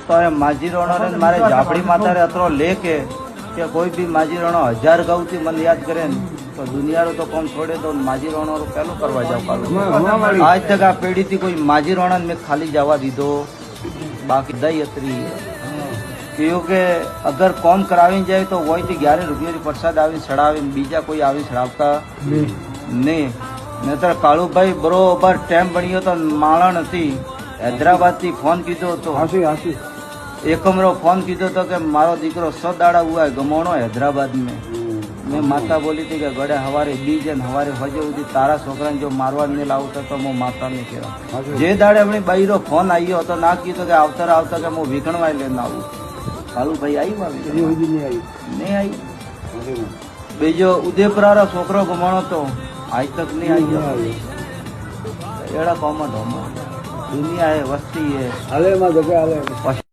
तो ए माझी रोणो ने मारे झापड़ी माता रे अतरो लेके કે કોઈ બી માજી રણો 1000 ગાઉથી મને યાદ કરે ને તો દુનિયારો તો કોમ છોડે તો માજી રણો પેલું કરવા જાવ કાલુભાઈ આજ તક આ પેઢીથી કોઈ માજી રણો મેં ખાલી જવા દીધો બાકી દઈ અતરી કહ્યું કે અગર કોમ કરાવીને જાય તો વહીથી 11 રૂપિયાની પ્રસાદ આવીને ચડાવીને બીજા કોઈ આવી ચડાવતા નહીં નહીતર કાળુભાઈ બરોબર ટાઈમ બન્યો તો માળણ હતી હૈદરાબાદથી ફોન કીધો હતો एकमरो फोन कीधो तो कि मारो दीकरो 100 दाड़ा हुआ है गमोणो हैदराबाद में मैं माता बोली थी कि गड़े हवारे बीज हवारे हजे उदी तारा छोकरा जो मारवा नहीं लावता तो मो माता ने कहा जे दाड़े अपनी बईरो फोन आयो तो ना कीधो कि आवतर आवता के मो वीखणवाई लेने आऊं कालू भाई आई नहीं आई बीजो उदयपुरा छोकरो गमोणो तो आज तक नहीं आई एड़ा कॉमन दुनिया है वस्ती है